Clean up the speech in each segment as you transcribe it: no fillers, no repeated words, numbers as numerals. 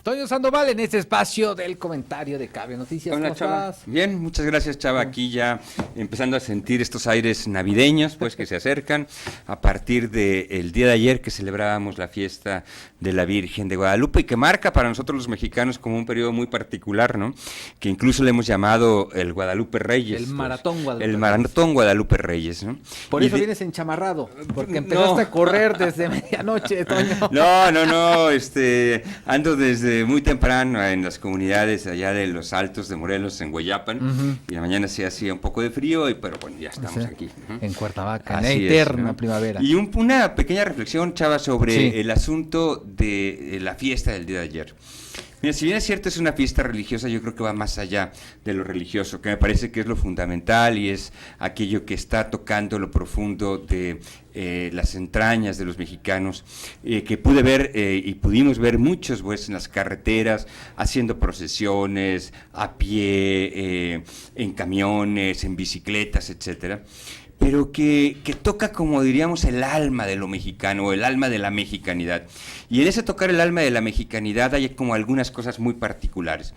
Toño Sandoval en este espacio del comentario de KB Noticias. Hola, ¿Cómo Chava. estás? Bien, muchas gracias, Chava. Aquí ya empezando a sentir estos aires navideños, pues, que se acercan a partir del día de ayer que celebrábamos la fiesta de la Virgen de Guadalupe y que marca para nosotros los mexicanos como un periodo muy particular, ¿no? Que incluso le hemos llamado el Guadalupe Reyes. El Maratón Guadalupe. El Maratón Guadalupe Reyes, ¿no? Por eso vienes enchamarrado, porque empezaste a correr desde medianoche, Toño. No, ando desde muy temprano en las comunidades allá de los Altos de Morelos, en Hueyapan, y la mañana se hacía un poco de frío, pero bueno, ya estamos aquí. En Cuernavaca, en Así eterna es, ¿no? primavera. Y una pequeña reflexión, Chava, sobre Sí. el asunto de la fiesta del día de ayer. Mira, si bien es cierto, es una fiesta religiosa, yo creo que va más allá de lo religioso, que me parece que es lo fundamental y es aquello que está tocando lo profundo de las entrañas de los mexicanos, que pude ver y pudimos ver muchos pues en las carreteras, haciendo procesiones, a pie, en camiones, en bicicletas, etcétera, pero que toca, como diríamos, el alma de lo mexicano, o el alma de la mexicanidad. Y en ese tocar el alma de la mexicanidad hay como algunas cosas muy particulares.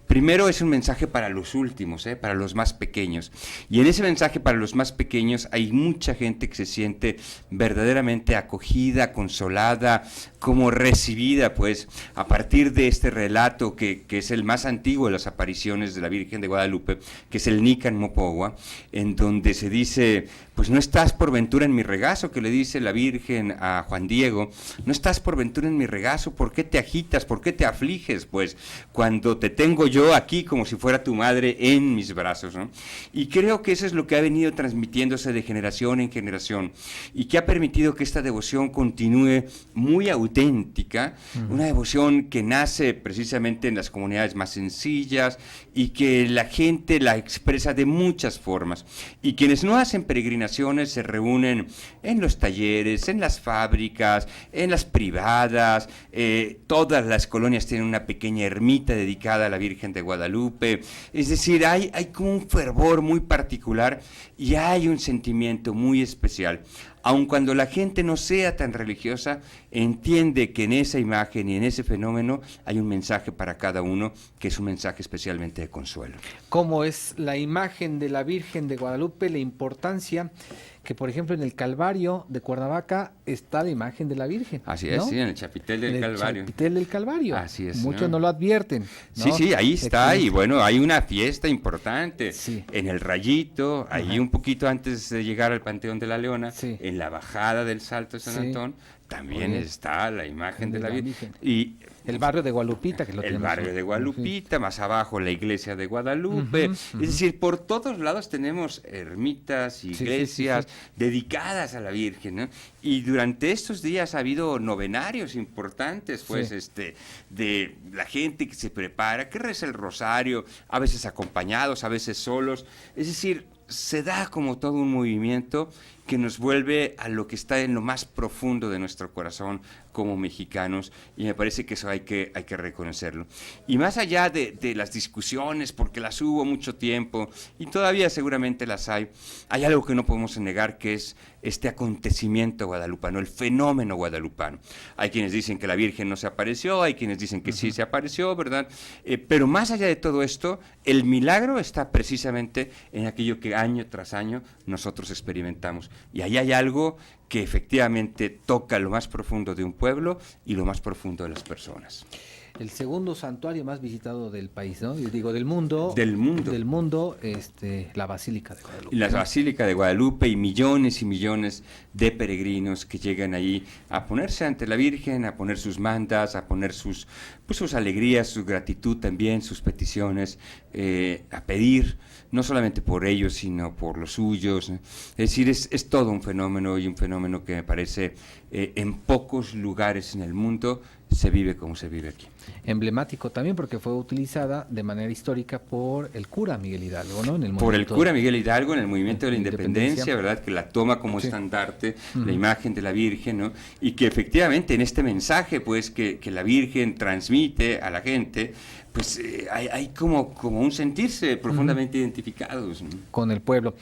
Primero, es un mensaje para los últimos, para los más pequeños. Y en ese mensaje para los más pequeños hay mucha gente que se siente verdaderamente acogida, consolada, como recibida, pues, a partir de este relato que es el más antiguo de las apariciones de la Virgen de Guadalupe, que es el Nican Mopogua, en donde se dice, pues no estás por ventura en mi regazo, que le dice la Virgen a Juan Diego, no estás por ventura en mi regazo, ¿por qué te agitas, por qué te afliges, pues, cuando te tengo yo aquí como si fuera tu madre en mis brazos, ¿no? Y creo que eso es lo que ha venido transmitiéndose de generación en generación y que ha permitido que esta devoción continúe muy auténtica, una devoción que nace precisamente en las comunidades más sencillas y que la gente la expresa de muchas formas. Y quienes no hacen peregrinaciones se reúnen en los talleres, en las fábricas, en las privadas, todas las colonias tienen una pequeña ermita dedicada a la Virgen de Guadalupe, es decir, hay como un fervor muy particular y hay un sentimiento muy especial. Aun cuando la gente no sea tan religiosa, entiende que en esa imagen y en ese fenómeno hay un mensaje para cada uno, que es un mensaje especialmente de consuelo. ¿Cómo es la imagen de la Virgen de Guadalupe? La importancia que, por ejemplo, en el Calvario de Cuernavaca está la imagen de la Virgen. Así es, ¿no? Sí, en el Chapitel del Calvario. El Chapitel del Calvario. Así es. Muchos no lo advierten, ¿no? Sí, ahí está, y bueno, hay una fiesta importante en el Rayito, ahí un poquito antes de llegar al Panteón de la Leona, en la bajada del Salto de San Antón, también está la imagen de la Virgen. Y el barrio de Guadalupita, que lo tenemos. El barrio de Guadalupita, más abajo la iglesia de Guadalupe. Es decir, por todos lados tenemos ermitas, iglesias dedicadas a la Virgen, ¿no? Y durante estos días ha habido novenarios importantes, pues, de la gente que se prepara, que reza el rosario, a veces acompañados, a veces solos. Es decir, se da como todo un movimiento que nos vuelve a lo que está en lo más profundo de nuestro corazón como mexicanos, y me parece que eso hay que reconocerlo. Y más allá de las discusiones, porque las hubo mucho tiempo, y todavía seguramente las hay algo que no podemos negar, que es este acontecimiento guadalupano, el fenómeno guadalupano. Hay quienes dicen que la Virgen no se apareció, hay quienes dicen que sí se apareció, ¿verdad? Pero más allá de todo esto, el milagro está precisamente en aquello que año tras año nosotros experimentamos. Y ahí hay algo que efectivamente toca lo más profundo de un pueblo y lo más profundo de las personas. El segundo santuario más visitado del país, ¿no? Yo digo, del mundo. La Basílica de Guadalupe. La Basílica de Guadalupe, y millones de peregrinos que llegan ahí a ponerse ante la Virgen, a poner sus mandas, a poner sus alegrías, su gratitud también, sus peticiones, a pedir, no solamente por ellos, sino por los suyos. Es decir, es todo un fenómeno, y un fenómeno que me parece en pocos lugares en el mundo se vive como se vive aquí. Emblemático también porque fue utilizada de manera histórica por el cura Miguel Hidalgo, ¿no? Por el cura Miguel Hidalgo en el movimiento de la independencia, ¿verdad? Que la toma como estandarte, la imagen de la Virgen, ¿no? Y que efectivamente en este mensaje, pues, que la Virgen transmite a la gente, pues hay como un sentirse profundamente identificados, ¿no? Con el pueblo.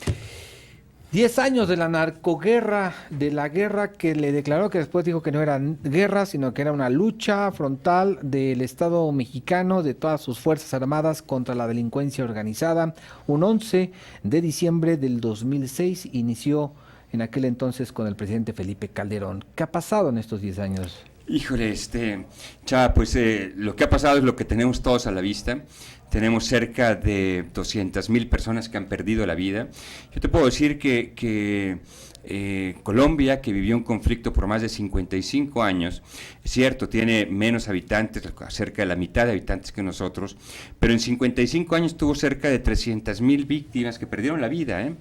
10 años de la narcoguerra, de la guerra que le declaró, que después dijo que no era guerra, sino que era una lucha frontal del Estado mexicano, de todas sus fuerzas armadas contra la delincuencia organizada. Un 11 de diciembre del 2006 inició en aquel entonces con el presidente Felipe Calderón. ¿Qué ha pasado en estos 10 años? Híjole, Chava, pues lo que ha pasado es lo que tenemos todos a la vista. Tenemos cerca de 200,000 personas que han perdido la vida. Yo te puedo decir que Colombia, que vivió un conflicto por más de 55 años, es cierto, tiene menos habitantes, cerca de la mitad de habitantes que nosotros, pero en 55 años tuvo cerca de 300,000 víctimas que perdieron la vida, ¿eh?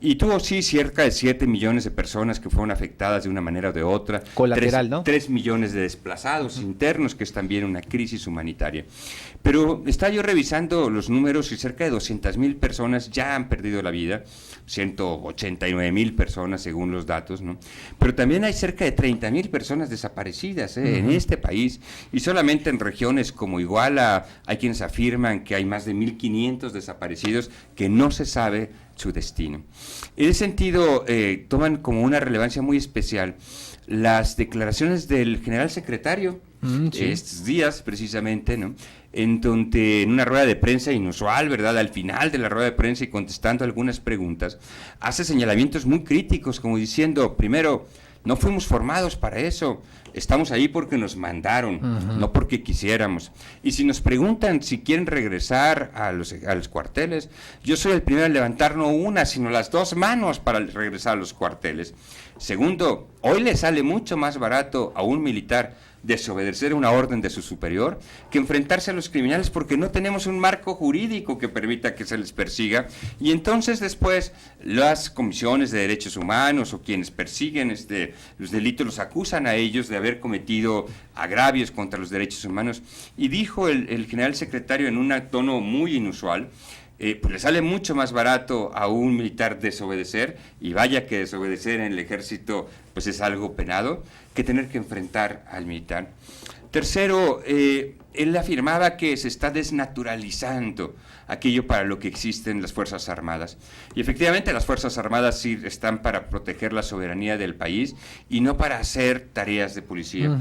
Y tuvo, sí, cerca de 7 millones de personas que fueron afectadas de una manera o de otra. Colateral, ¿no? 3 millones de desplazados internos, que es también una crisis humanitaria. Pero estaba yo revisando los números y cerca de 200,000 personas ya han perdido la vida, 189,000 personas según los datos, ¿no? Pero también hay cerca de 30,000 personas desaparecidas en este país, y solamente en regiones como Iguala hay quienes afirman que hay más de 1,500 desaparecidos que no se sabe su destino. En ese sentido, toman como una relevancia muy especial las declaraciones del general secretario, Sí. estos días precisamente, ¿no? En donde en una rueda de prensa inusual, ¿verdad? Al final de la rueda de prensa y contestando algunas preguntas, hace señalamientos muy críticos, como diciendo, primero, no fuimos formados para eso, estamos ahí porque nos mandaron, no porque quisiéramos. Y si nos preguntan si quieren regresar a los cuarteles, yo soy el primero en levantar no una, sino las dos manos para regresar a los cuarteles. Segundo, hoy le sale mucho más barato a un militar desobedecer una orden de su superior que enfrentarse a los criminales, porque no tenemos un marco jurídico que permita que se les persiga, y entonces después las comisiones de derechos humanos o quienes persiguen los delitos los acusan a ellos de haber cometido agravios contra los derechos humanos. Y dijo el general secretario en un tono muy inusual, pues le sale mucho más barato a un militar desobedecer, y vaya que desobedecer en el ejército pues es algo penado, que tener que enfrentar al militar. Tercero, él afirmaba que se está desnaturalizando aquello para lo que existen las Fuerzas Armadas. Y efectivamente las Fuerzas Armadas sí están para proteger la soberanía del país y no para hacer tareas de policía.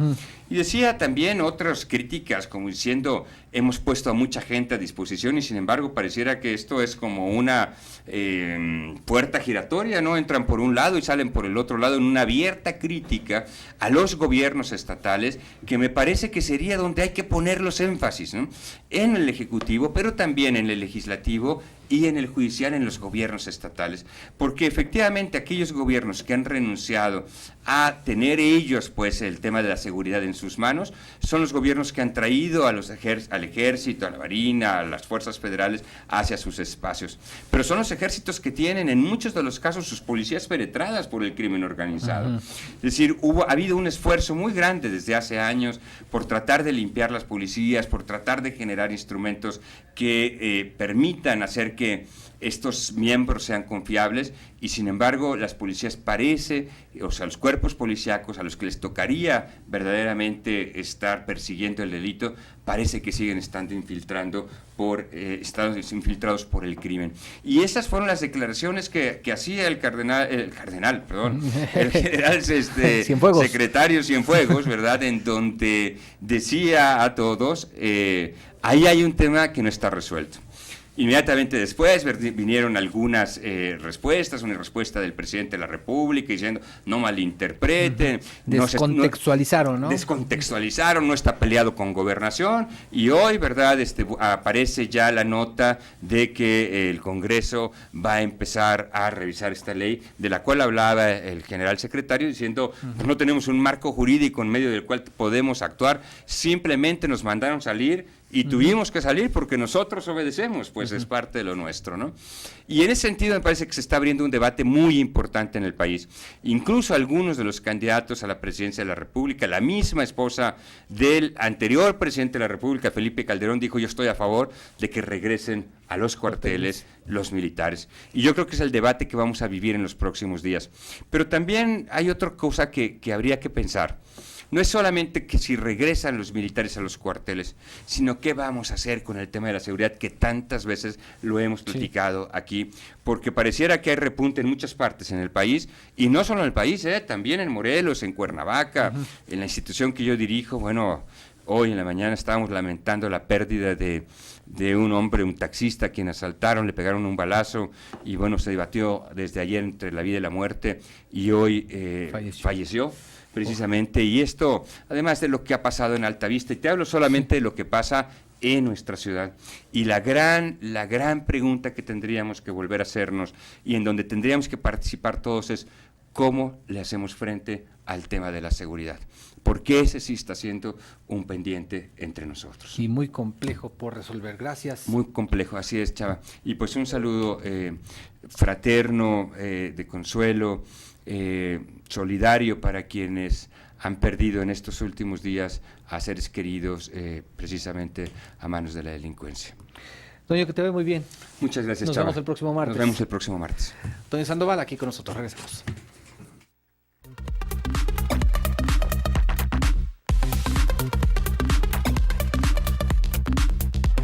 Y decía también otras críticas, como diciendo, hemos puesto a mucha gente a disposición y sin embargo pareciera que esto es como una puerta giratoria, ¿no? Entran por un lado y salen por el otro lado, en una abierta crítica a los gobiernos estatales, que me parece que sería donde hay que poner los énfasis, ¿no? En el Ejecutivo, pero también en el Legislativo y en el Judicial, en los gobiernos estatales, porque efectivamente aquellos gobiernos que han renunciado a tener ellos pues el tema de la seguridad en sus manos, son los gobiernos que han traído al ejército, a la marina, a las fuerzas federales hacia sus espacios, pero son los ejércitos que tienen en muchos de los casos sus policías penetradas por el crimen organizado. Es decir, ha habido un esfuerzo muy grande desde hace años por tratar de limpiar las policías, por tratar de generar instrumentos que permitan hacer que estos miembros sean confiables, y sin embargo las policías los cuerpos policíacos a los que les tocaría verdaderamente estar persiguiendo el delito, parece que siguen estando infiltrados por el crimen. Y esas fueron las declaraciones que hacía el general secretario Cienfuegos, ¿verdad? En donde decía a todos, ahí hay un tema que no está resuelto. Inmediatamente después vinieron algunas respuestas, una respuesta del presidente de la República diciendo, no malinterpreten. Descontextualizaron, ¿no? Descontextualizaron, no está peleado con Gobernación, y hoy, ¿verdad?, aparece ya la nota de que el Congreso va a empezar a revisar esta ley, de la cual hablaba el general secretario, diciendo, pues no tenemos un marco jurídico en medio del cual podemos actuar, simplemente nos mandaron salir, y tuvimos que salir porque nosotros obedecemos, pues es parte de lo nuestro, ¿no? Y en ese sentido me parece que se está abriendo un debate muy importante en el país. Incluso algunos de los candidatos a la presidencia de la República, la misma esposa del anterior presidente de la República, Felipe Calderón, dijo, yo estoy a favor de que regresen a los cuarteles los militares. Y yo creo que es el debate que vamos a vivir en los próximos días. Pero también hay otra cosa que habría que pensar. no es solamente que si regresan los militares a los cuarteles, sino qué vamos a hacer con el tema de la seguridad, que tantas veces lo hemos platicado aquí, porque pareciera que hay repunte en muchas partes en el país, y no solo en el país, también en Morelos, en Cuernavaca, en la institución que yo dirijo. Bueno, hoy en la mañana estábamos lamentando la pérdida de un hombre, un taxista, a quien asaltaron, le pegaron un balazo, y bueno, se debatió desde ayer entre la vida y la muerte, y hoy falleció precisamente. Y esto, además de lo que ha pasado en Altavista, y te hablo solamente de lo que pasa en nuestra ciudad, y la gran pregunta que tendríamos que volver a hacernos, y en donde tendríamos que participar todos, es cómo le hacemos frente al tema de la seguridad, porque ese sí está siendo un pendiente entre nosotros. Y muy complejo por resolver. Gracias. Muy complejo, así es, Chava. Y pues un saludo fraterno, de consuelo, solidario para quienes han perdido en estos últimos días a seres queridos, precisamente a manos de la delincuencia. Toño, que te ve muy bien. Muchas gracias, Nos Chava. vemos el próximo martes. Nos vemos el próximo martes. Toño Sandoval aquí con nosotros. Regresamos.